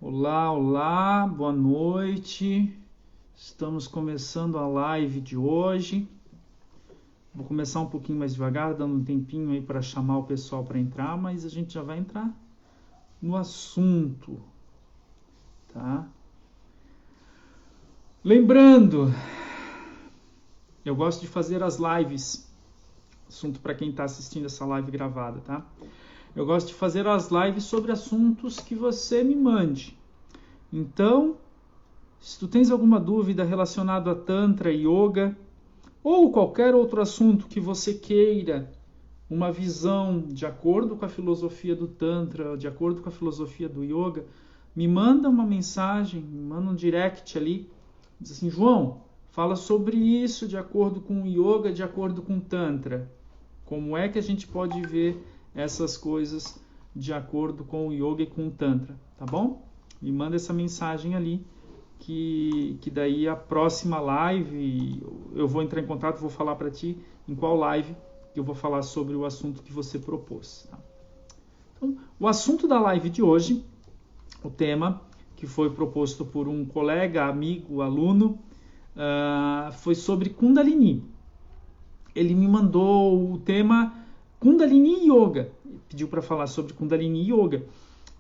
Olá, olá, boa noite. Estamos começando a live de hoje. Vou começar um pouquinho mais devagar, dando um tempinho aí para chamar o pessoal para entrar, mas a gente já vai entrar no assunto, tá? Lembrando, eu gosto de fazer as lives, assunto para quem está assistindo essa live gravada, tá? Eu gosto de fazer as lives sobre assuntos que você me mande. Então, se tu tens alguma dúvida relacionada a Tantra, Yoga, ou qualquer outro assunto que você queira uma visão de acordo com a filosofia do Tantra, de acordo com a filosofia do Yoga, me manda uma mensagem, me manda um direct ali, diz assim, João, fala sobre isso de acordo com o Yoga, de acordo com o Tantra. Como é que a gente pode ver essas coisas de acordo com o Yoga e com o Tantra, tá bom? Me manda essa mensagem ali, que daí a próxima live eu vou entrar em contato, vou falar para ti em qual live eu vou falar sobre o assunto que você propôs. Tá? Então, o assunto da live de hoje, o tema que foi proposto por um colega, amigo, aluno, foi sobre Kundalini. Ele me mandou o tema Kundalini Yoga, pediu para falar sobre Kundalini Yoga.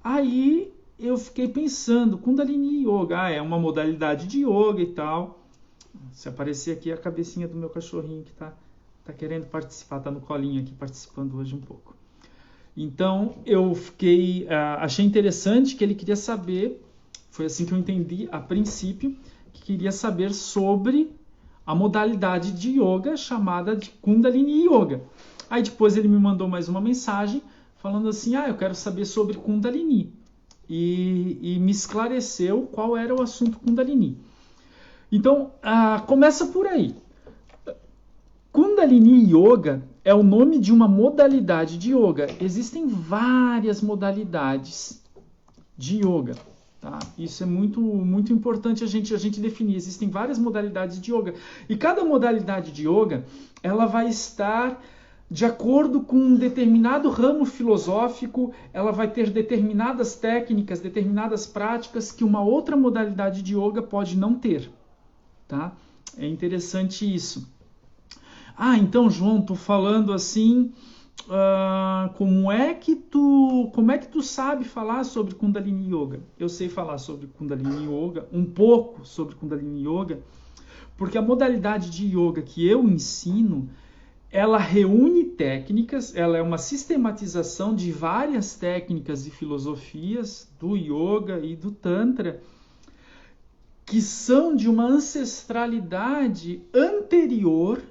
Aí eu fiquei pensando, Kundalini Yoga, é uma modalidade de yoga e tal. Se aparecer aqui a cabecinha do meu cachorrinho que tá querendo participar, tá no colinho aqui participando hoje um pouco. Então eu achei interessante que ele queria saber, foi assim que eu entendi a princípio, que queria saber sobre a modalidade de yoga chamada de Kundalini Yoga. Aí depois ele me mandou mais uma mensagem falando assim, eu quero saber sobre Kundalini. E me esclareceu qual era o assunto Kundalini. Então, começa por aí. Kundalini Yoga é o nome de uma modalidade de yoga. Existem várias modalidades de yoga. Tá? Isso é muito, muito importante a gente definir. Existem várias modalidades de yoga. E cada modalidade de yoga, ela vai estar de acordo com um determinado ramo filosófico, ela vai ter determinadas técnicas, determinadas práticas que uma outra modalidade de yoga pode não ter. Tá? É interessante isso. Então, João, tô falando assim, como é que tu sabe falar sobre Kundalini Yoga? Eu sei falar sobre Kundalini Yoga, um pouco sobre Kundalini Yoga, porque a modalidade de yoga que eu ensino, ela reúne técnicas, ela é uma sistematização de várias técnicas e filosofias do yoga e do tantra que são de uma ancestralidade anterior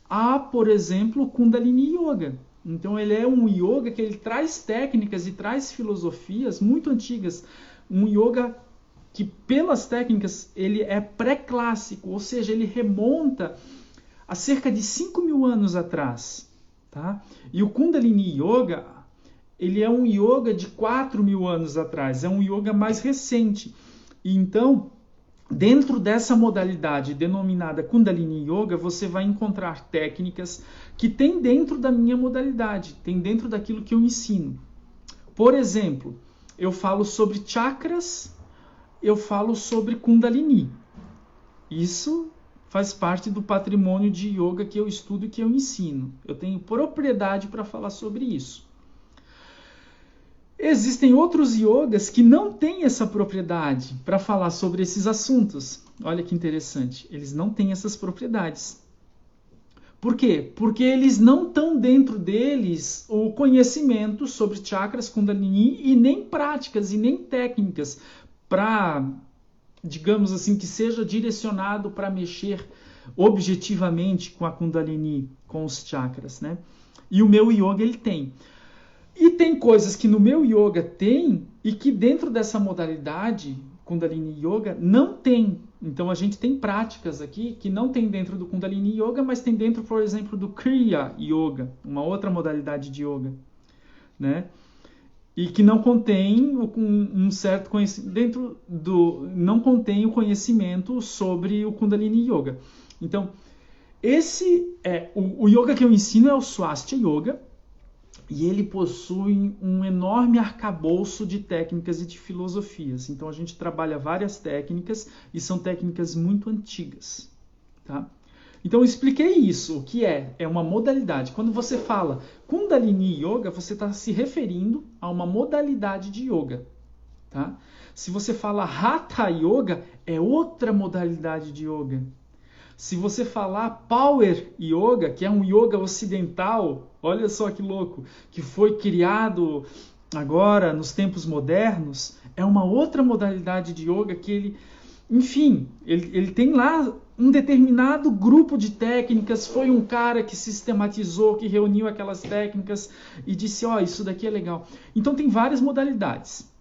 a, por exemplo, o Kundalini Yoga. Então ele é um yoga que ele traz técnicas e traz filosofias muito antigas, um yoga que pelas técnicas ele é pré-clássico, ou seja, ele remonta há cerca de 5.000 anos atrás. Tá? E o Kundalini Yoga, ele é um yoga de 4.000 anos atrás, é um yoga mais recente. E então, dentro dessa modalidade denominada Kundalini Yoga, você vai encontrar técnicas que tem dentro da minha modalidade, tem dentro daquilo que eu ensino. Por exemplo, eu falo sobre chakras, eu falo sobre Kundalini. Isso faz parte do patrimônio de yoga que eu estudo e que eu ensino. Eu tenho propriedade para falar sobre isso. Existem outros yogas que não têm essa propriedade para falar sobre esses assuntos. Olha que interessante. Eles não têm essas propriedades. Por quê? Porque eles não estão dentro deles o conhecimento sobre chakras, Kundalini e nem práticas e nem técnicas para, digamos assim, que seja direcionado para mexer objetivamente com a Kundalini, com os chakras, né? E o meu yoga ele tem. E tem coisas que no meu yoga tem e que dentro dessa modalidade Kundalini Yoga não tem. Então a gente tem práticas aqui que não tem dentro do Kundalini Yoga, mas tem dentro, por exemplo, do Kriya Yoga, uma outra modalidade de yoga, né? E que não contém um certo conhecimento não contém o conhecimento sobre o Kundalini Yoga. Então, o yoga que eu ensino é o Swastika Yoga, E ele possui um enorme arcabouço de técnicas e de filosofias. Então a gente trabalha várias técnicas e são técnicas muito antigas. Tá? Então eu expliquei isso, o que é? É uma modalidade. Quando você fala Kundalini Yoga, você está se referindo a uma modalidade de yoga. Tá? Se você fala Hatha Yoga, é outra modalidade de yoga. Se você falar Power Yoga, que é um yoga ocidental, olha só que louco, que foi criado agora nos tempos modernos, é uma outra modalidade de yoga que ele, enfim, ele tem lá um determinado grupo de técnicas, foi um cara que sistematizou, que reuniu aquelas técnicas e disse, ó, isso daqui é legal. Então tem várias modalidades.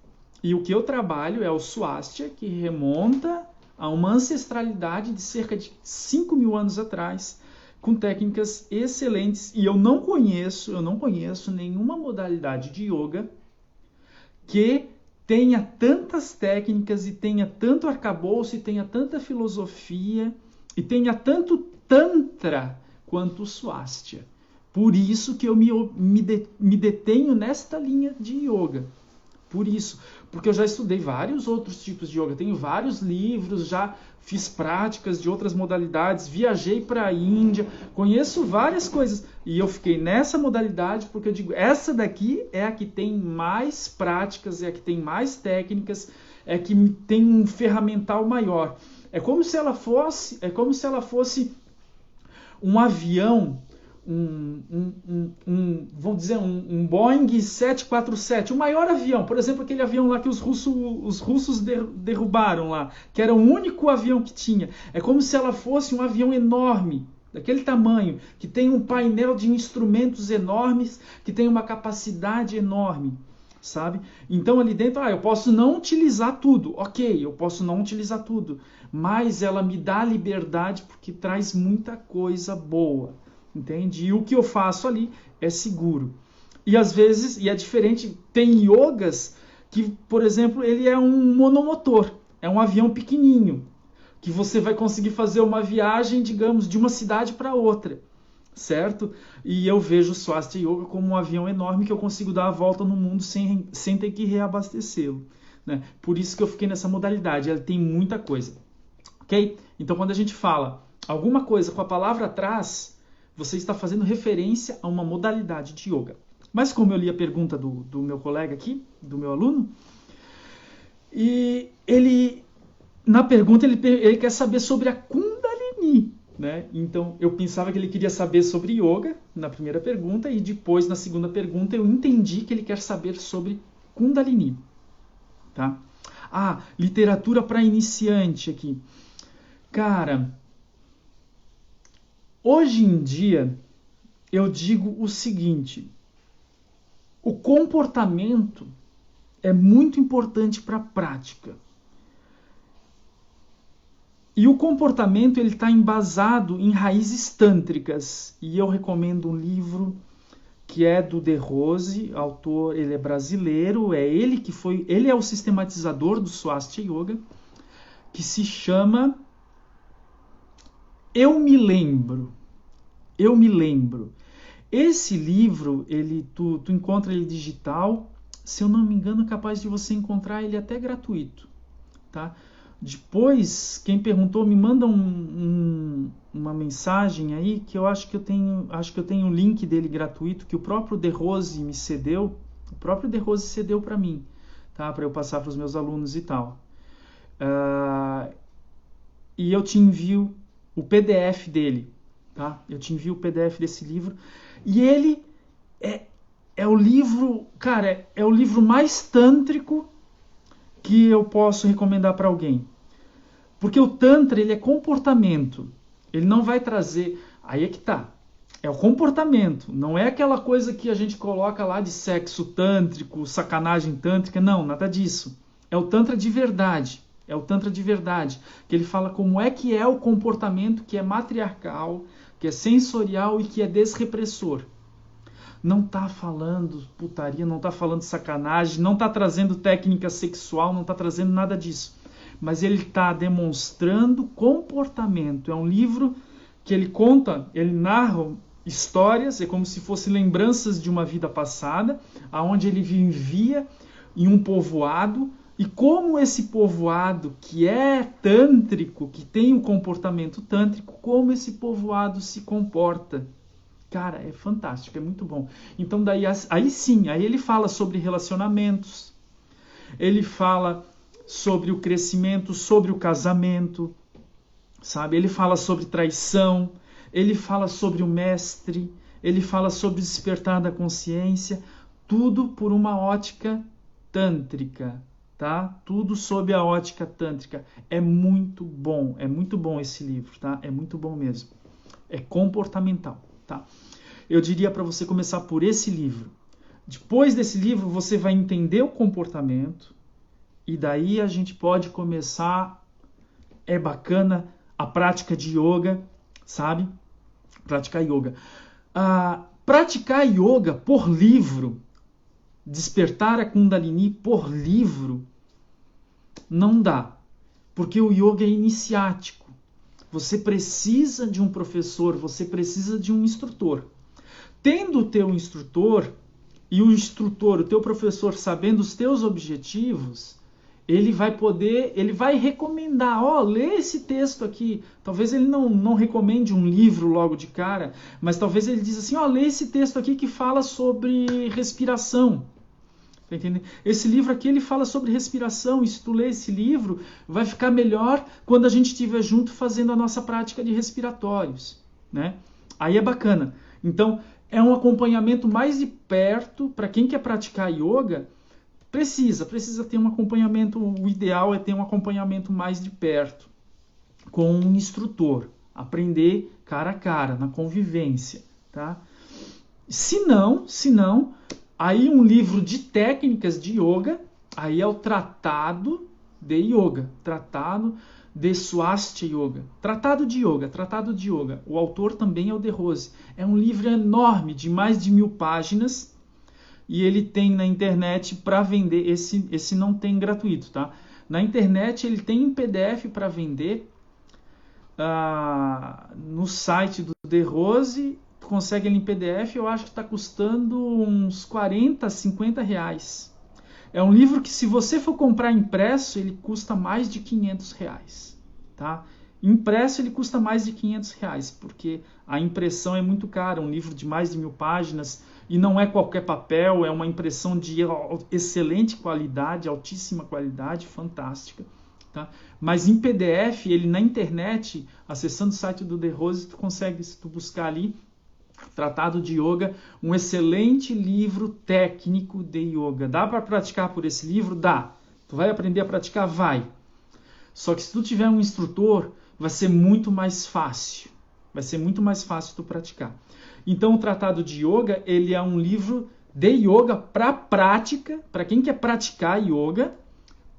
E o que eu trabalho é o Swastika, que remonta a uma ancestralidade de cerca de 5.000 anos atrás, com técnicas excelentes. E eu não conheço nenhuma modalidade de yoga que tenha tantas técnicas e tenha tanto arcabouço e tenha tanta filosofia e tenha tanto tantra quanto o Swastika. Por isso que eu me detenho nesta linha de yoga. Por isso, porque eu já estudei vários outros tipos de yoga, tenho vários livros, já fiz práticas de outras modalidades, viajei para a Índia, conheço várias coisas e eu fiquei nessa modalidade porque eu digo, essa daqui é a que tem mais práticas, é a que tem mais técnicas, é a que tem um ferramental maior. É como se ela fosse um avião, vamos dizer, um Boeing 747, o maior avião, por exemplo, aquele avião lá que os russos derrubaram lá, que era o único avião que tinha. É como se ela fosse um avião enorme, daquele tamanho, que tem um painel de instrumentos enormes, que tem uma capacidade enorme, sabe? Então ali dentro, eu posso não utilizar tudo, ok, eu posso não utilizar tudo, mas ela me dá liberdade porque traz muita coisa boa. Entende? E o que eu faço ali é seguro. E às vezes, e é diferente, tem yogas que, por exemplo, ele é um monomotor, é um avião pequenininho, que você vai conseguir fazer uma viagem, digamos, de uma cidade para outra, certo? E eu vejo o Swastika Yoga como um avião enorme que eu consigo dar a volta no mundo sem ter que reabastecê-lo. Né? Por isso que eu fiquei nessa modalidade, ela tem muita coisa. Ok? Então, quando a gente fala alguma coisa com a palavra atrás, você está fazendo referência a uma modalidade de yoga. Mas como eu li a pergunta do meu colega aqui, do meu aluno, e na pergunta ele quer saber sobre a Kundalini. Né? Então eu pensava que ele queria saber sobre yoga na primeira pergunta e depois na segunda pergunta eu entendi que ele quer saber sobre Kundalini. Tá? Literatura para iniciante aqui. Cara, hoje em dia, eu digo o seguinte, o comportamento é muito importante para a prática. E o comportamento ele está embasado em raízes tântricas. E eu recomendo um livro que é do De Rose, autor, ele é brasileiro, ele é o sistematizador do Swastika Yoga, que se chama Eu Me Lembro. Esse livro, tu encontra ele digital, se eu não me engano, é capaz de você encontrar ele até gratuito. Tá? Depois, quem perguntou, me manda uma mensagem aí, que eu acho que eu tenho um link dele gratuito, que o próprio De Rose me cedeu. O próprio De Rose cedeu para mim, tá? Para eu passar para os meus alunos e tal. E eu te envio o PDF dele, tá? Eu te envio o PDF desse livro. E ele é o livro, cara, é o livro mais tântrico que eu posso recomendar para alguém. Porque o Tantra, ele é comportamento. Ele não vai trazer... Aí é que tá. É o comportamento. Não é aquela coisa que a gente coloca lá de sexo tântrico, sacanagem tântrica. Não, nada disso. É o Tantra de verdade. É o Tantra de verdade. Que ele fala como é que é o comportamento que é matriarcal, que é sensorial e que é desrepressor. Não está falando putaria, não está falando sacanagem, não está trazendo técnica sexual, não está trazendo nada disso. Mas ele está demonstrando comportamento. É um livro que ele conta, ele narra histórias, é como se fossem lembranças de uma vida passada, aonde ele vivia em um povoado, e como esse povoado que é tântrico, que tem um comportamento tântrico, como esse povoado se comporta. Cara, é fantástico, é muito bom. Então daí aí sim, aí ele fala sobre relacionamentos, ele fala sobre o crescimento, sobre o casamento, sabe? Ele fala sobre traição, ele fala sobre o mestre, ele fala sobre o despertar da consciência, tudo por uma ótica tântrica, tá? Tudo sob a ótica tântrica. É muito bom esse livro, tá? É muito bom mesmo. É comportamental, tá? Eu diria para você começar por esse livro. Depois desse livro, você vai entender o comportamento e daí a gente pode começar. É bacana a prática de yoga, sabe? Praticar yoga. Praticar yoga por livro, despertar a Kundalini por livro, não dá. Porque o yoga é iniciático. Você precisa de um professor, você precisa de um instrutor. Tendo o teu instrutor e o instrutor, o teu professor, sabendo os teus objetivos, ele vai recomendar, lê esse texto aqui. Talvez ele não recomende um livro logo de cara, mas talvez ele diz assim, lê esse texto aqui que fala sobre respiração. Tá entendendo? Esse livro aqui ele fala sobre respiração, e se tu ler esse livro, vai ficar melhor quando a gente estiver junto fazendo a nossa prática de respiratórios, né? Aí é bacana. Então, é um acompanhamento mais de perto, para quem quer praticar yoga, precisa ter um acompanhamento, o ideal é ter um acompanhamento mais de perto, com um instrutor, aprender cara a cara, na convivência, tá? Se não, aí um livro de técnicas de yoga, aí é o Tratado de Yoga, Tratado de Swastika Yoga, Tratado de Yoga. O autor também é o De Rose. É um livro enorme, de mais de 1000 páginas, e ele tem na internet para vender. Esse não tem gratuito, tá? Na internet ele tem em PDF para vender, no site do De Rose. Tu consegue ele em PDF, eu acho que está custando uns 40, 50 reais. É um livro que, se você for comprar impresso, ele custa mais de 500 reais, tá? Impresso ele custa mais de 500 reais, porque a impressão é muito cara. Um livro de mais de 1000 páginas, e não é qualquer papel, é uma impressão de excelente qualidade, altíssima qualidade, fantástica, tá? Mas em PDF, ele na internet, acessando o site do De Rose, tu consegue, se tu buscar ali, Tratado de Yoga, um excelente livro técnico de yoga. Dá para praticar por esse livro? Dá. Tu vai aprender a praticar? Vai. Só que se tu tiver um instrutor, vai ser muito mais fácil. Vai ser muito mais fácil tu praticar. Então, o Tratado de Yoga, ele é um livro de yoga para prática, para quem quer praticar yoga,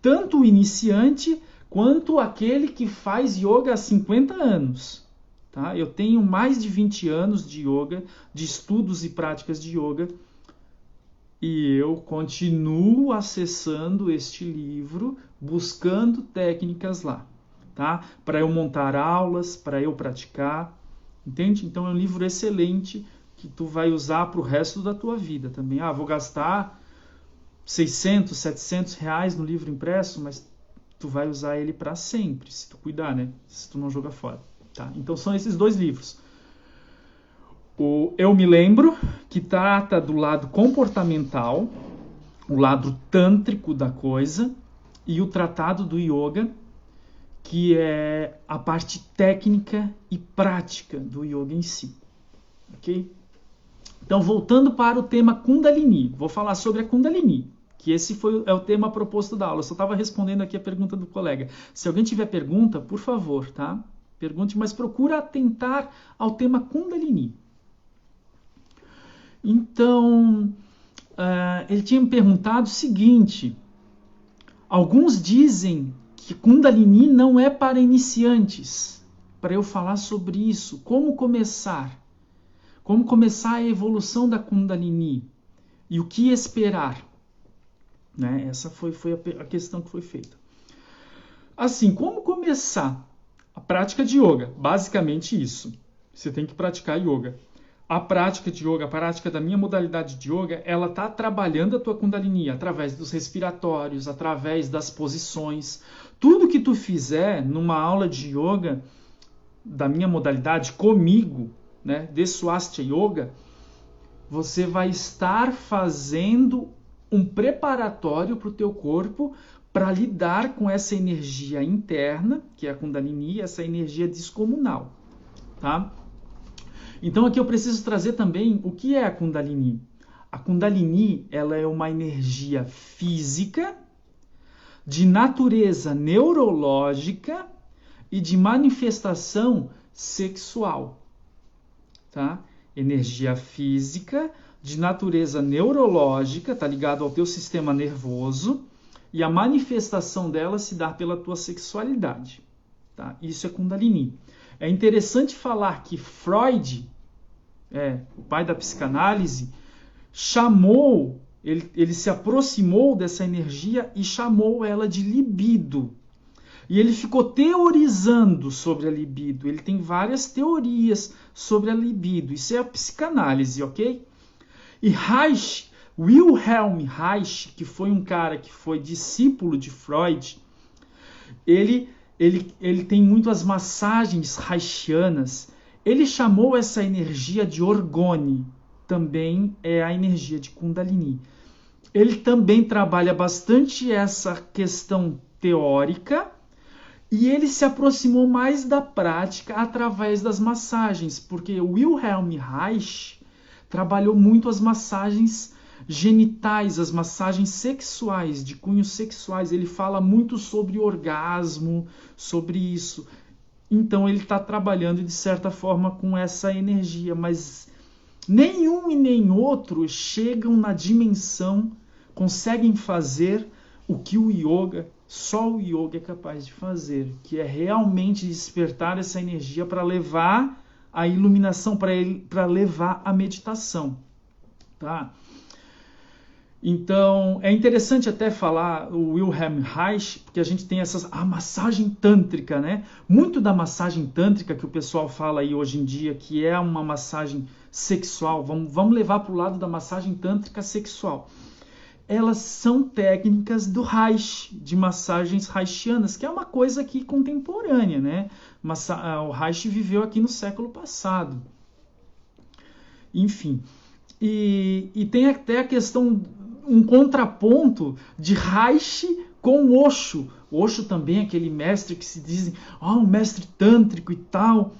tanto o iniciante quanto aquele que faz yoga há 50 anos. Tá? Eu tenho mais de 20 anos de yoga, de estudos e práticas de yoga, e eu continuo acessando este livro, buscando técnicas lá, tá? Para eu montar aulas, para eu praticar, entende? Então é um livro excelente que tu vai usar para o resto da tua vida também. Vou gastar 600, 700 reais no livro impresso, mas tu vai usar ele para sempre, se tu cuidar, né? Se tu não jogar fora. Tá? Então são esses dois livros. O Eu Me Lembro, que trata do lado comportamental, o lado tântrico da coisa, e o Tratado do Yoga, que é a parte técnica e prática do yoga em si. Ok? Então, voltando para o tema Kundalini, vou falar sobre a Kundalini, que esse é o tema proposto da aula. Eu só estava respondendo aqui a pergunta do colega. Se alguém tiver pergunta, por favor, tá? Pergunte, mas procura atentar ao tema Kundalini. Então, ele tinha me perguntado o seguinte: alguns dizem que Kundalini não é para iniciantes. Para eu falar sobre isso, como começar? Como começar a evolução da Kundalini? E o que esperar? Né? Essa foi a questão que foi feita. Assim, como começar a prática de yoga? Basicamente isso. Você tem que praticar yoga. A prática de yoga, a prática da minha modalidade de yoga, ela está trabalhando a tua Kundalini através dos respiratórios, através das posições. Tudo que tu fizer numa aula de yoga da minha modalidade comigo, né, de Swastika Yoga, você vai estar fazendo um preparatório para o teu corpo para lidar com essa energia interna, que é a Kundalini, essa energia descomunal, tá? Então aqui eu preciso trazer também o que é a Kundalini. A Kundalini, ela é uma energia física, de natureza neurológica e de manifestação sexual, tá? Energia física, de natureza neurológica, tá ligado ao teu sistema nervoso, e a manifestação dela se dá pela tua sexualidade, tá? Isso é Kundalini. É interessante falar que Freud, o pai da psicanálise, ele se aproximou dessa energia e chamou ela de libido. E ele ficou teorizando sobre a libido. Ele tem várias teorias sobre a libido. Isso é a psicanálise, ok? E Reich, Wilhelm Reich, que foi um cara que foi discípulo de Freud, ele tem muito as massagens reichianas. Ele chamou essa energia de orgone, também é a energia de Kundalini. Ele também trabalha bastante essa questão teórica e ele se aproximou mais da prática através das massagens, porque Wilhelm Reich trabalhou muito as massagens genitais, as massagens sexuais, de cunhos sexuais. Ele fala muito sobre orgasmo, sobre isso. Então ele está trabalhando de certa forma com essa energia, mas nenhum e nem outro chegam na dimensão, conseguem fazer o que o yoga, só o yoga é capaz de fazer, que é realmente despertar essa energia para levar a iluminação, para levar a meditação, tá? Então, é interessante até falar o Wilhelm Reich, porque a gente tem a massagem tântrica, né? Muito da massagem tântrica que o pessoal fala aí hoje em dia, que é uma massagem sexual, vamos levar para o lado da massagem tântrica sexual. Elas são técnicas do Reich, de massagens reichianas, que é uma coisa aqui contemporânea, né? O Reich viveu aqui no século passado. Enfim, e tem até a questão, um contraponto de Reich com Osho. Osho também é aquele mestre que se dizem, um mestre tântrico e tal.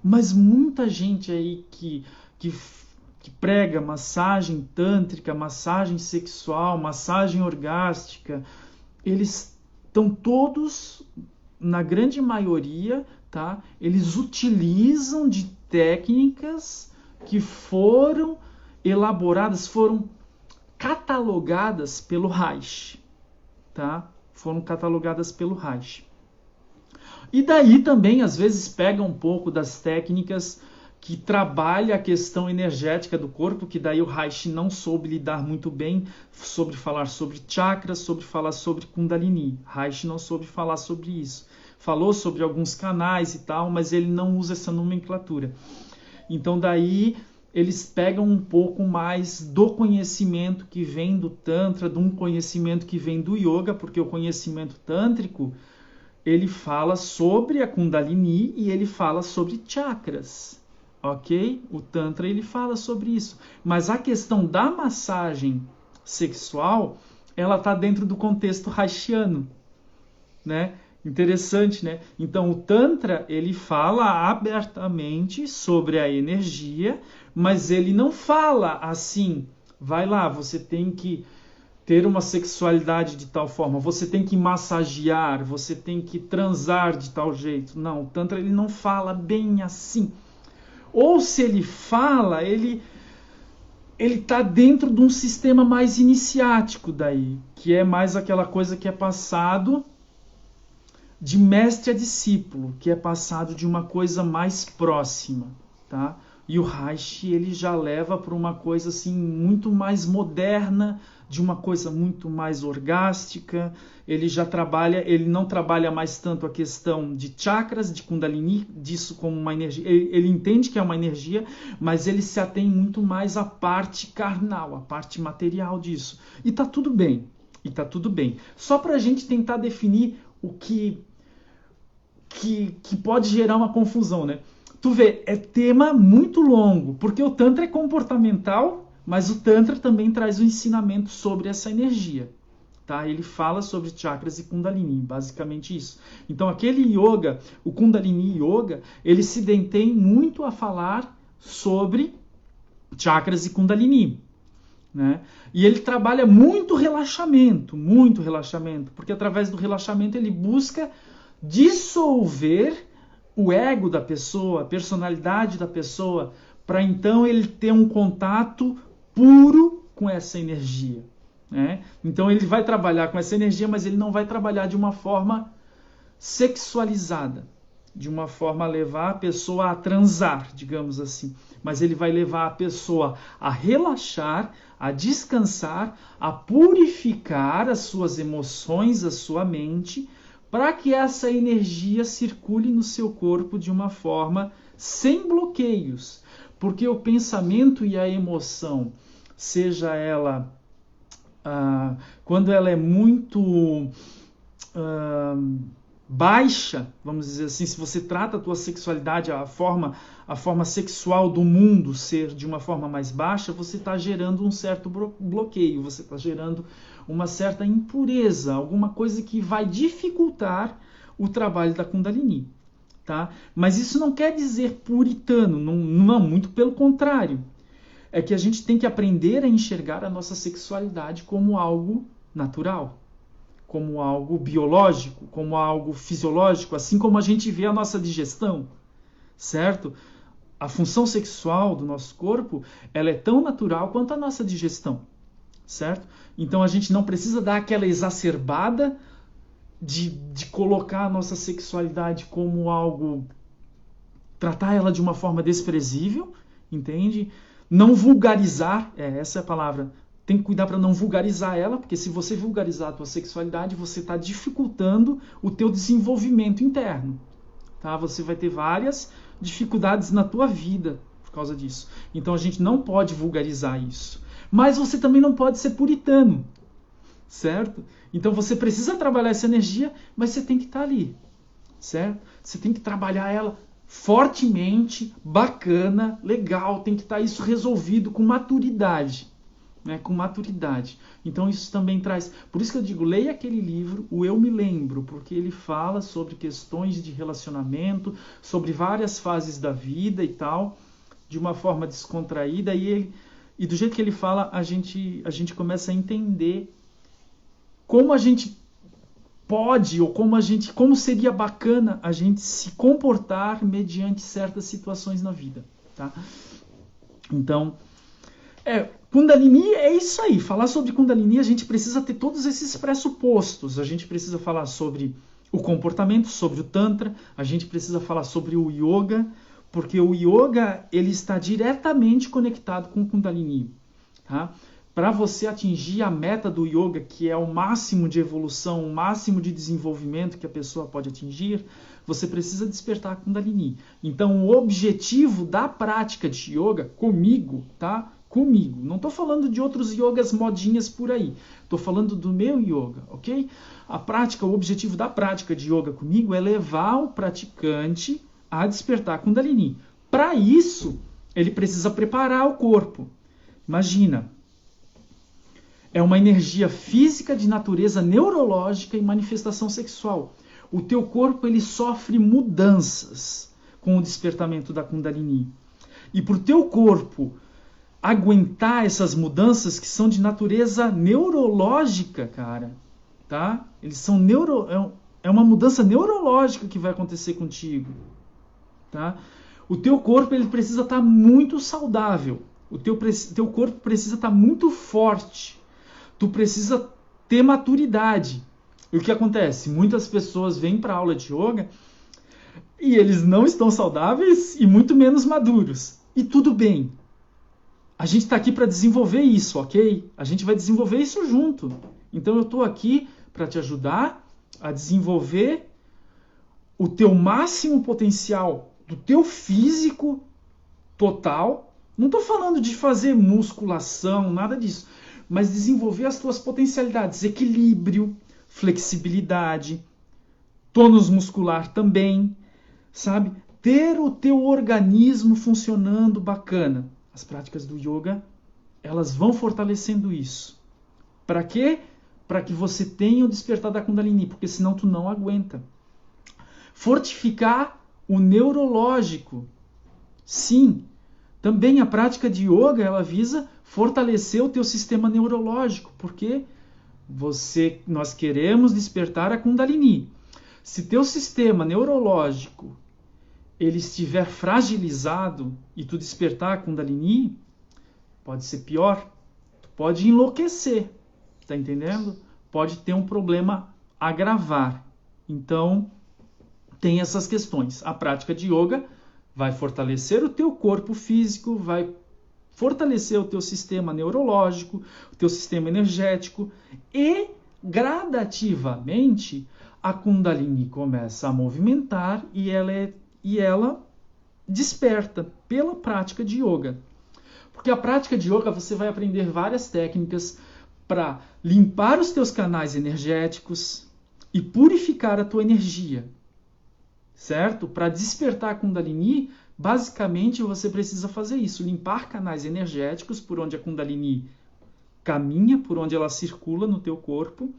Mas muita gente aí que prega massagem tântrica, massagem sexual, massagem orgástica, eles estão todos, na grande maioria, tá? Eles utilizam de técnicas que foram elaboradas, foram catalogadas pelo Reich, tá? Foram catalogadas pelo Reich. E daí também, às vezes, pega um pouco das técnicas que trabalha a questão energética do corpo, que daí o Reich não soube lidar muito bem, sobre falar sobre chakras, sobre falar sobre Kundalini. Reich não soube falar sobre isso. Falou sobre alguns canais e tal, mas ele não usa essa nomenclatura. Então daí eles pegam um pouco mais do conhecimento que vem do Tantra, de um conhecimento que vem do Yoga, porque o conhecimento tântrico, ele fala sobre a Kundalini e ele fala sobre chakras. Ok? O Tantra ele fala sobre isso. Mas a questão da massagem sexual, ela está dentro do contexto reichiano, né? Interessante, né? Então o Tantra ele fala abertamente sobre a energia, mas ele não fala assim, vai lá, você tem que ter uma sexualidade de tal forma, você tem que massagear, você tem que transar de tal jeito. Não, o Tantra ele não fala bem assim. Ou se ele fala, ele está dentro de um sistema mais iniciático daí, que é mais aquela coisa que é passado de mestre a discípulo, que é passado de uma coisa mais próxima, tá? E o Reich ele já leva para uma coisa assim muito mais moderna de uma coisa muito mais orgástica. Ele não trabalha mais tanto a questão de chakras, de Kundalini, disso como uma energia. Ele entende que é uma energia, mas ele se atém muito mais à parte carnal, à parte material disso. E tá tudo bem. Só para a gente tentar definir o que pode gerar uma confusão, né? Tu vê, é tema muito longo, porque o Tantra é comportamental, mas o Tantra também traz um ensinamento sobre essa energia. Tá? Ele fala sobre chakras e Kundalini, basicamente isso. Então aquele yoga, o Kundalini Yoga, ele se detém muito a falar sobre chakras e Kundalini. Né? E ele trabalha muito relaxamento, porque através do relaxamento ele busca dissolver o ego da pessoa, a personalidade da pessoa, para então ele ter um contato puro com essa energia. Né? Então ele vai trabalhar com essa energia, mas ele não vai trabalhar de uma forma sexualizada, de uma forma a levar a pessoa a transar, digamos assim. Mas ele vai levar a pessoa a relaxar, a descansar, a purificar as suas emoções, a sua mente, para que essa energia circule no seu corpo de uma forma sem bloqueios. Porque o pensamento e a emoção, seja ela, quando ela é muito baixa, vamos dizer assim, se você trata a tua sexualidade, a forma sexual do mundo ser de uma forma mais baixa, você está gerando um certo bloqueio, você está gerando uma certa impureza, alguma coisa que vai dificultar o trabalho da Kundalini. Tá? Mas isso não quer dizer puritano, não, muito pelo contrário. É que a gente tem que aprender a enxergar a nossa sexualidade como algo natural, como algo biológico, como algo fisiológico, assim como a gente vê a nossa digestão, certo? A função sexual do nosso corpo, ela é tão natural quanto a nossa digestão, certo? Então a gente não precisa dar aquela exacerbada de colocar a nossa sexualidade como algo, tratar ela de uma forma desprezível, entende? Não vulgarizar, essa é a palavra. Tem que cuidar para não vulgarizar ela, porque se você vulgarizar a tua sexualidade, você está dificultando o teu desenvolvimento interno. Tá? Você vai ter várias dificuldades na tua vida por causa disso. Então a gente não pode vulgarizar isso. Mas você também não pode ser puritano, certo? Então você precisa trabalhar essa energia, mas você tem que estar ali, certo? Você tem que trabalhar ela fortemente, bacana, legal, tem que estar isso resolvido com maturidade. Né, com maturidade. Então isso também traz... Por isso que eu digo, leia aquele livro, o Eu Me Lembro, porque ele fala sobre questões de relacionamento, sobre várias fases da vida e tal, de uma forma descontraída, e do jeito que ele fala, a gente começa a entender como a gente pode, ou como seria bacana a gente se comportar mediante certas situações na vida. Tá? Então, Kundalini é isso aí. Falar sobre Kundalini, a gente precisa ter todos esses pressupostos. A gente precisa falar sobre o comportamento, sobre o Tantra. A gente precisa falar sobre o Yoga, porque o Yoga ele está diretamente conectado com o Kundalini. Tá? Para você atingir a meta do Yoga, que é o máximo de evolução, o máximo de desenvolvimento que a pessoa pode atingir, você precisa despertar a Kundalini. Então, o objetivo da prática de Yoga comigo, tá? Comigo. Não estou falando de outros yogas modinhas por aí. Estou falando do meu yoga, ok? O objetivo da prática de yoga comigo é levar o praticante a despertar a Kundalini. Para isso, ele precisa preparar o corpo. Imagina, é uma energia física de natureza neurológica e manifestação sexual. O teu corpo ele sofre mudanças com o despertamento da Kundalini. E para o teu corpo aguentar essas mudanças que são de natureza neurológica, cara, tá? Eles são é uma mudança neurológica que vai acontecer contigo, tá? O teu corpo ele precisa estar muito saudável. O teu corpo precisa estar muito forte. Tu precisa ter maturidade. E o que acontece? Muitas pessoas vêm para a aula de yoga e eles não estão saudáveis e muito menos maduros. E tudo bem. a gente está aqui para desenvolver isso, ok? A gente vai desenvolver isso junto. Então eu estou aqui para te ajudar a desenvolver o teu máximo potencial do teu físico total. Não estou falando de fazer musculação, nada disso. Mas desenvolver as tuas potencialidades, equilíbrio, flexibilidade, tônus muscular também, sabe? Ter o teu organismo funcionando bacana. As práticas do yoga, elas vão fortalecendo isso. Para quê? Para que você tenha o despertar da Kundalini, porque senão tu não aguenta. Fortificar o neurológico. Sim, também a prática de yoga, ela visa fortalecer o teu sistema neurológico, porque nós queremos despertar a Kundalini. Se teu sistema neurológico ele estiver fragilizado e tu despertar a Kundalini, pode ser pior. Tu pode enlouquecer, tá entendendo? Pode ter um problema agravar. Então, tem essas questões. A prática de yoga vai fortalecer o teu corpo físico, vai fortalecer o teu sistema neurológico, o teu sistema energético e, gradativamente, a Kundalini começa a movimentar e ela desperta pela prática de yoga. Porque a prática de yoga você vai aprender várias técnicas para limpar os teus canais energéticos e purificar a tua energia. Certo? Para despertar a Kundalini, basicamente você precisa fazer isso, limpar canais energéticos por onde a Kundalini caminha, por onde ela circula no teu corpo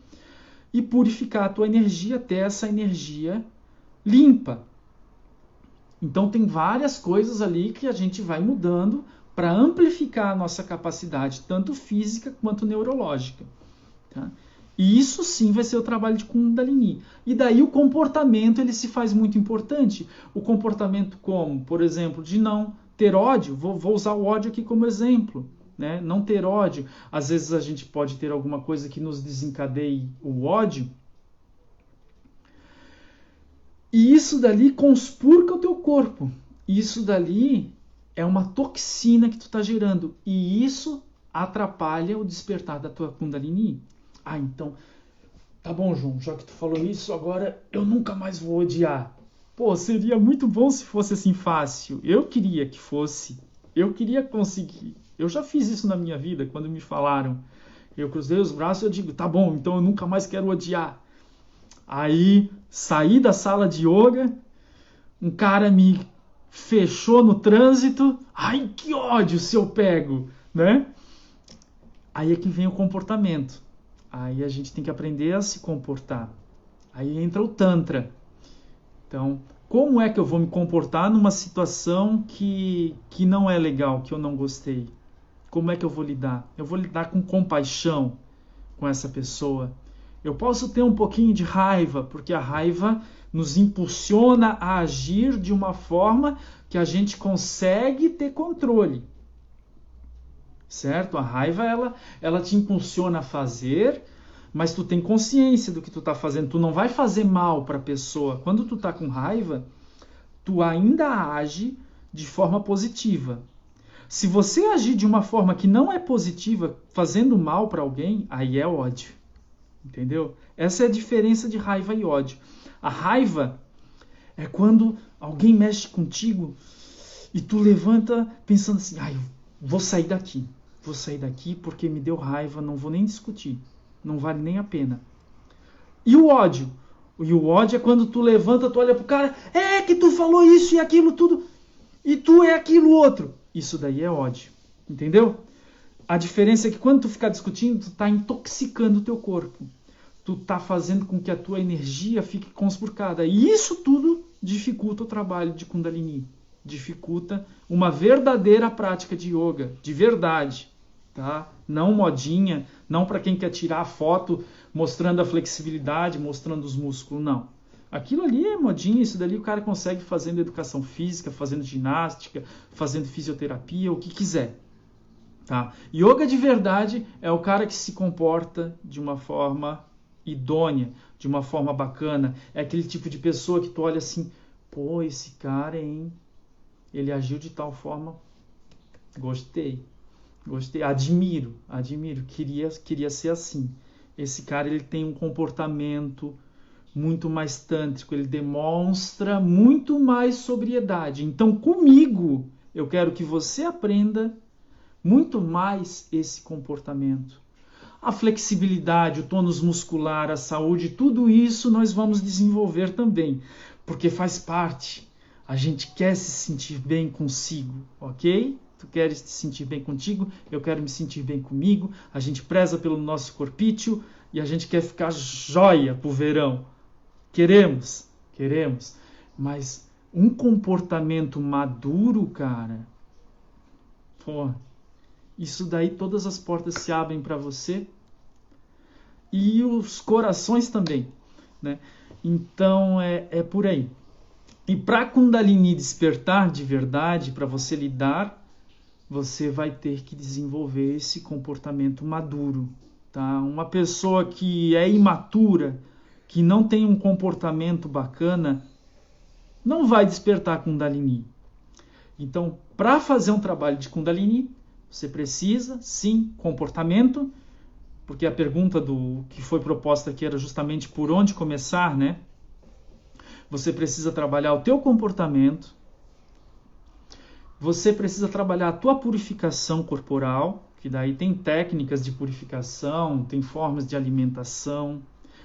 e purificar a tua energia até essa energia limpa. Então tem várias coisas ali que a gente vai mudando para amplificar a nossa capacidade, tanto física quanto neurológica. Tá? E isso sim vai ser o trabalho de Kundalini. E daí o comportamento ele se faz muito importante. O comportamento como, por exemplo, de não ter ódio. Vou usar o ódio aqui como exemplo. Né? Não ter ódio. Às vezes a gente pode ter alguma coisa que nos desencadeie o ódio. E isso dali conspurca o teu corpo. Isso dali é uma toxina que tu está gerando. E isso atrapalha o despertar da tua Kundalini. Ah, então, tá bom, João, já que tu falou isso, agora eu nunca mais vou odiar. Pô, seria muito bom se fosse assim fácil. Eu queria que fosse. Eu queria conseguir. Eu já fiz isso na minha vida, quando me falaram. Eu cruzei os braços e eu digo, tá bom, então eu nunca mais quero odiar. Aí, saí da sala de yoga, um cara me fechou no trânsito. Ai, que ódio se eu pego, né? Aí é que vem o comportamento. Aí a gente tem que aprender a se comportar. Aí entra o Tantra. Então, como é que eu vou me comportar numa situação que não é legal, que eu não gostei? Como é que eu vou lidar? Eu vou lidar com compaixão com essa pessoa. Eu posso ter um pouquinho de raiva, porque a raiva nos impulsiona a agir de uma forma que a gente consegue ter controle. Certo? A raiva, ela te impulsiona a fazer, mas tu tem consciência do que tu está fazendo. Tu não vai fazer mal para a pessoa. Quando tu está com raiva, tu ainda age de forma positiva. Se você agir de uma forma que não é positiva, fazendo mal para alguém, aí é ódio. Entendeu? Essa é a diferença de raiva e ódio. A raiva é quando alguém mexe contigo e tu levanta pensando assim, vou sair daqui. Vou sair daqui porque me deu raiva, não vou nem discutir. Não vale nem a pena. E o ódio? E o ódio é quando tu levanta, tu olha pro cara, é que tu falou isso e aquilo tudo, e tu é aquilo outro. Isso daí é ódio. Entendeu? A diferença é que quando tu ficar discutindo, tu tá intoxicando o teu corpo. Tu tá fazendo com que a tua energia fique conspurcada. E isso tudo dificulta o trabalho de Kundalini. Dificulta uma verdadeira prática de yoga, de verdade, tá? Não modinha, não para quem quer tirar a foto mostrando a flexibilidade, mostrando os músculos, não. Aquilo ali é modinha, isso dali o cara consegue fazendo educação física, fazendo ginástica, fazendo fisioterapia, o que quiser, tá? Yoga de verdade é o cara que se comporta de uma forma idônea, de uma forma bacana, é aquele tipo de pessoa que tu olha assim, pô, esse cara, hein? Ele agiu de tal forma, gostei. Gostei, admiro. Queria ser assim. Esse cara, ele tem um comportamento muito mais tântrico, ele demonstra muito mais sobriedade. Então, comigo, eu quero que você aprenda muito mais esse comportamento. A flexibilidade, o tônus muscular, a saúde, tudo isso nós vamos desenvolver também, porque faz parte. A gente quer se sentir bem consigo, ok? Tu queres te sentir bem contigo, eu quero me sentir bem comigo, a gente preza pelo nosso corpício e a gente quer ficar joia pro verão. Queremos, mas um comportamento maduro, cara, pô, isso daí todas as portas se abrem para você e os corações também, né? Então é por aí. E para Kundalini despertar de verdade, para você lidar, você vai ter que desenvolver esse comportamento maduro, tá? Uma pessoa que é imatura, que não tem um comportamento bacana, não vai despertar Kundalini. Então, para fazer um trabalho de Kundalini, você precisa, sim, comportamento, porque a pergunta do que foi proposta aqui era justamente por onde começar, né? Você precisa trabalhar o teu comportamento, você precisa trabalhar a tua purificação corporal, que daí tem técnicas de purificação, tem formas de alimentação,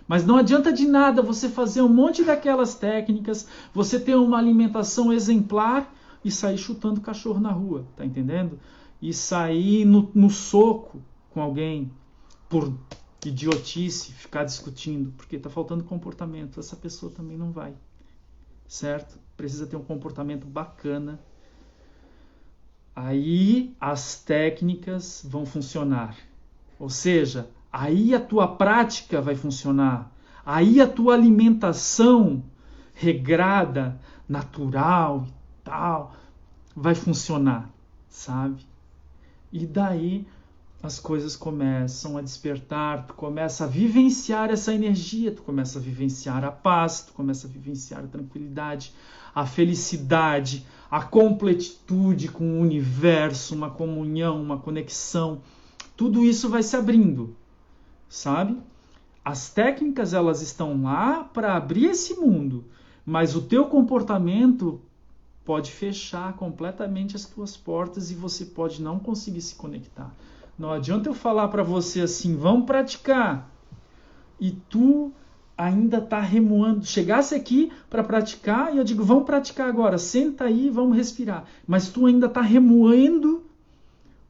mas não adianta de nada você fazer um monte daquelas técnicas, você ter uma alimentação exemplar e sair chutando cachorro na rua, tá entendendo? E sair no soco com alguém por idiotice, ficar discutindo, porque tá faltando comportamento, essa pessoa também não vai, certo? Precisa ter um comportamento bacana. Aí as técnicas vão funcionar. Ou seja, aí a tua prática vai funcionar. Aí a tua alimentação regrada, natural e tal, vai funcionar, sabe? E daí as coisas começam a despertar, tu começa a vivenciar essa energia, tu começa a vivenciar a paz, tu começa a vivenciar a tranquilidade, a felicidade, a completitude com o universo, uma comunhão, uma conexão. Tudo isso vai se abrindo, sabe? As técnicas, elas estão lá para abrir esse mundo, mas o teu comportamento pode fechar completamente as tuas portas e você pode não conseguir se conectar. Não adianta eu falar para você assim, vamos praticar, e tu ainda está remoando. Chegasse aqui para praticar e eu digo, vamos praticar agora, senta aí, vamos respirar. Mas tu ainda está remoendo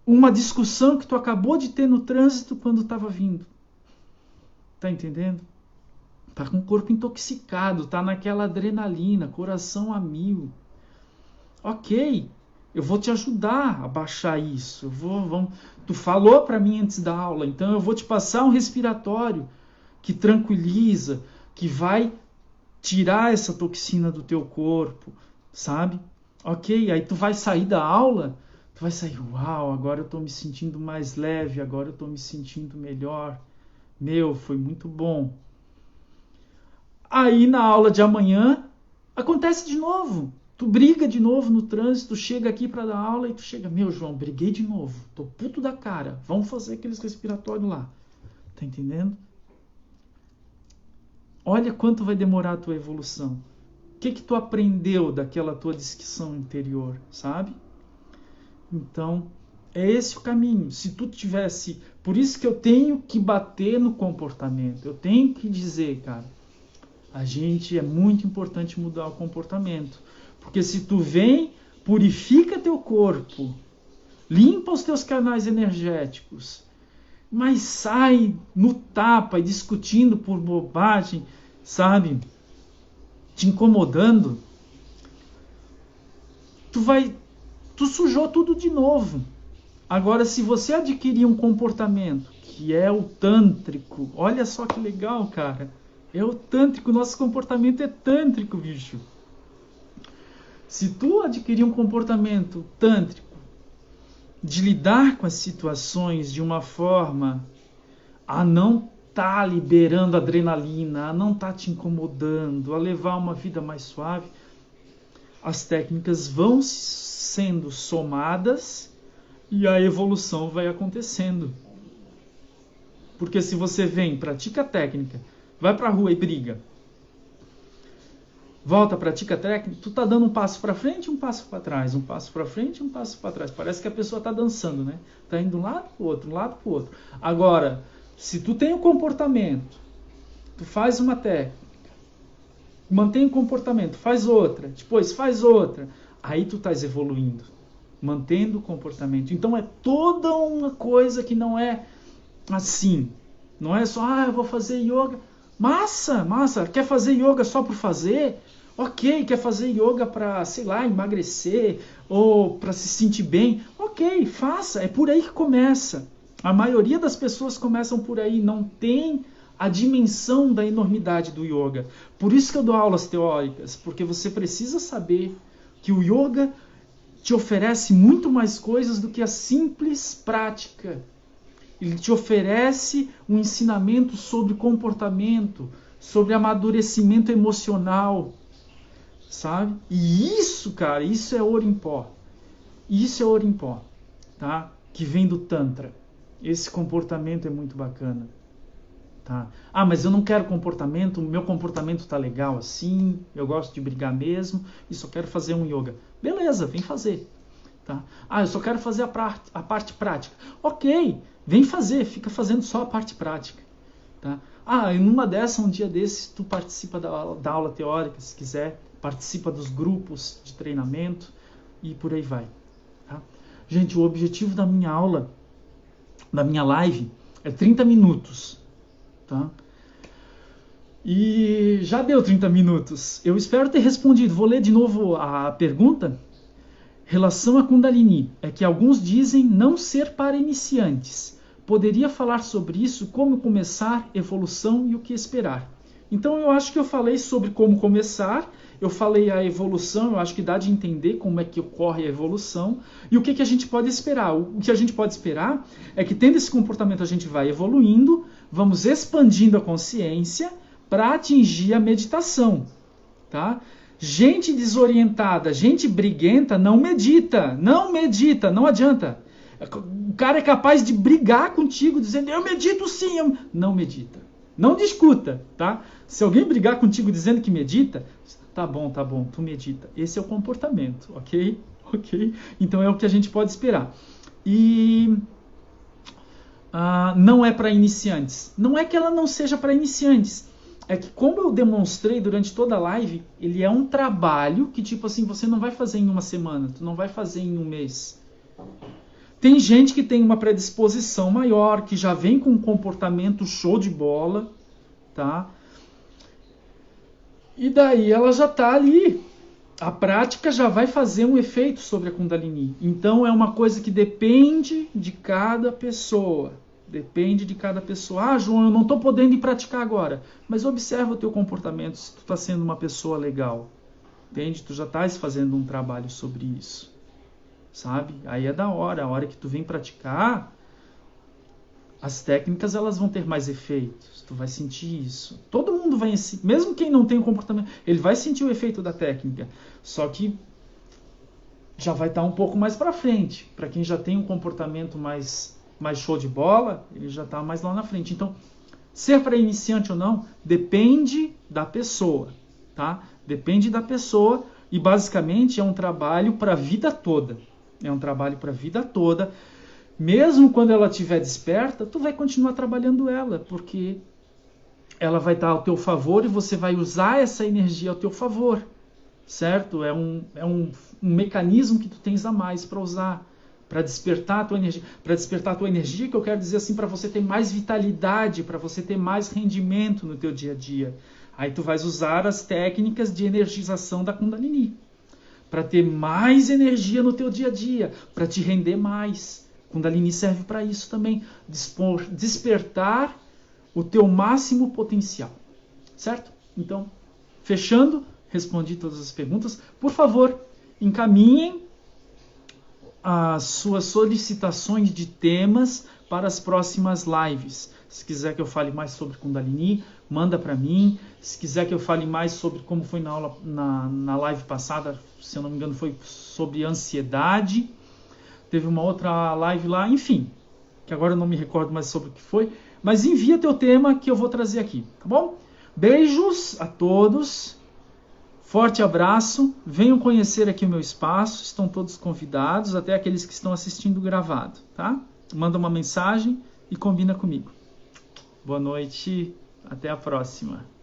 uma discussão que tu acabou de ter no trânsito quando estava vindo. Tá entendendo? Tá com o corpo intoxicado, tá naquela adrenalina, coração a 1000. Ok, eu vou te ajudar a baixar isso. Tu falou para mim antes da aula, então eu vou te passar um respiratório que tranquiliza, que vai tirar essa toxina do teu corpo, sabe? Ok, aí tu vai sair da aula, tu vai sair, uau, agora eu estou me sentindo mais leve, agora eu estou me sentindo melhor. Meu, foi muito bom. Aí na aula de amanhã, acontece de novo. Tu briga de novo no trânsito, chega aqui para dar aula e tu chega, meu João, briguei de novo, tô puto da cara, vamos fazer aqueles respiratórios lá. Tá entendendo? Olha quanto vai demorar a tua evolução. O que tu aprendeu daquela tua discussão interior, sabe? Então, é esse o caminho. Se tu tivesse... Por isso que eu tenho que bater no comportamento. Eu tenho que dizer, cara, é muito importante mudar o comportamento. Porque se tu vem, purifica teu corpo, limpa os teus canais energéticos, mas sai no tapa e discutindo por bobagem, sabe? Te incomodando. Tu sujou tudo de novo. Agora, se você adquirir um comportamento que é o tântrico, olha só que legal, cara. É o tântrico, nosso comportamento é tântrico, bicho. Se tu adquirir um comportamento tântrico de lidar com as situações de uma forma a não tá liberando adrenalina, a não tá te incomodando, a levar uma vida mais suave, as técnicas vão sendo somadas e a evolução vai acontecendo. Porque se você vem, pratica a técnica, vai pra rua e briga, volta, pratica a técnica, tu tá dando um passo para frente, um passo para trás, um passo para frente, um passo para trás. Parece que a pessoa tá dançando, né? Tá indo de um lado pro outro, um lado pro outro. Agora, se tu tem um comportamento, tu faz uma técnica, mantém o comportamento, faz outra, depois faz outra, aí tu estás evoluindo, mantendo o comportamento. Então é toda uma coisa que não é assim. Não é só, eu vou fazer yoga. Massa, quer fazer yoga só por fazer? Ok, quer fazer yoga para, sei lá, emagrecer ou para se sentir bem? Ok, faça, é por aí que começa. A maioria das pessoas começam por aí, não tem a dimensão da enormidade do yoga. Por isso que eu dou aulas teóricas, porque você precisa saber que o yoga te oferece muito mais coisas do que a simples prática. Ele te oferece um ensinamento sobre comportamento, sobre amadurecimento emocional, sabe? E isso, cara, isso é ouro em pó. Isso é ouro em pó, tá? Que vem do Tantra. Esse comportamento é muito bacana, tá? Ah, mas eu não quero comportamento, o meu comportamento tá legal assim, eu gosto de brigar mesmo e só quero fazer um yoga. Beleza, vem fazer, tá? Ah, eu só quero fazer a parte prática. Ok, vem fazer, fica fazendo só a parte prática, tá? Ah, e numa dessa, um dia desses, tu participa da aula teórica, se quiser, participa dos grupos de treinamento e por aí vai, tá? Gente, o objetivo da minha aula, da minha live, é 30 minutos, tá? E já deu 30 minutos. Eu espero ter respondido. Vou ler de novo a pergunta. Relação a Kundalini é que alguns dizem não ser para iniciantes. Poderia falar sobre isso, como começar, evolução e o que esperar? Então eu acho que eu falei sobre como começar, eu falei a evolução, eu acho que dá de entender como é que ocorre a evolução e o que a gente pode esperar. O que a gente pode esperar é que tendo esse comportamento a gente vai evoluindo, vamos expandindo a consciência para atingir a meditação, tá? Gente desorientada, gente briguenta não medita, não adianta. O cara é capaz de brigar contigo dizendo, eu medito sim, não medita. Não discuta, tá? Se alguém brigar contigo dizendo que medita, tá bom, tu medita. Esse é o comportamento, ok? Ok? Então é o que a gente pode esperar. E não é para iniciantes. Não é que ela não seja para iniciantes. É que, como eu demonstrei durante toda a live, ele é um trabalho que, tipo assim, você não vai fazer em uma semana, tu não vai fazer em um mês. Tem gente que tem uma predisposição maior, que já vem com um comportamento show de bola, tá? E daí ela já tá ali. A prática já vai fazer um efeito sobre a Kundalini. Então é uma coisa que depende de cada pessoa. Depende de cada pessoa. Ah, João, eu não estou podendo ir praticar agora. Mas observa o teu comportamento, se tu está sendo uma pessoa legal. Entende? Tu já estás fazendo um trabalho sobre isso. Sabe? Aí é da hora. A hora que tu vem praticar, as técnicas elas vão ter mais efeitos. Tu vai sentir isso. Todo mundo vai... Mesmo quem não tem o comportamento, ele vai sentir o efeito da técnica. Só que já vai estar um pouco mais para frente. Para quem já tem um comportamento mais show de bola, ele já está mais lá na frente. Então, ser para iniciante ou não, depende da pessoa, tá? Depende da pessoa e basicamente é um trabalho para a vida toda. É um trabalho para a vida toda. Mesmo quando ela estiver desperta, tu vai continuar trabalhando ela, porque ela vai estar ao teu favor e você vai usar essa energia ao teu favor, certo? É um mecanismo que tu tens a mais para usar. Para despertar a tua energia. Para despertar a tua energia, que eu quero dizer assim, para você ter mais vitalidade, para você ter mais rendimento no teu dia a dia. Aí tu vais usar as técnicas de energização da Kundalini. Para ter mais energia no teu dia a dia, para te render mais. Kundalini serve para isso também. Despertar o teu máximo potencial. Certo? Então, fechando, respondi todas as perguntas. Por favor, encaminhem as suas solicitações de temas para as próximas lives. Se quiser que eu fale mais sobre Kundalini, manda para mim. Se quiser que eu fale mais sobre como foi na live passada, se eu não me engano, foi sobre ansiedade. teve uma outra live lá, enfim, que agora eu não me recordo mais sobre o que foi, mas envia teu tema que eu vou trazer aqui, tá bom? Beijos a todos, forte abraço, venham conhecer aqui o meu espaço, estão todos convidados, até aqueles que estão assistindo gravado, tá? Manda uma mensagem e combina comigo. Boa noite, até a próxima.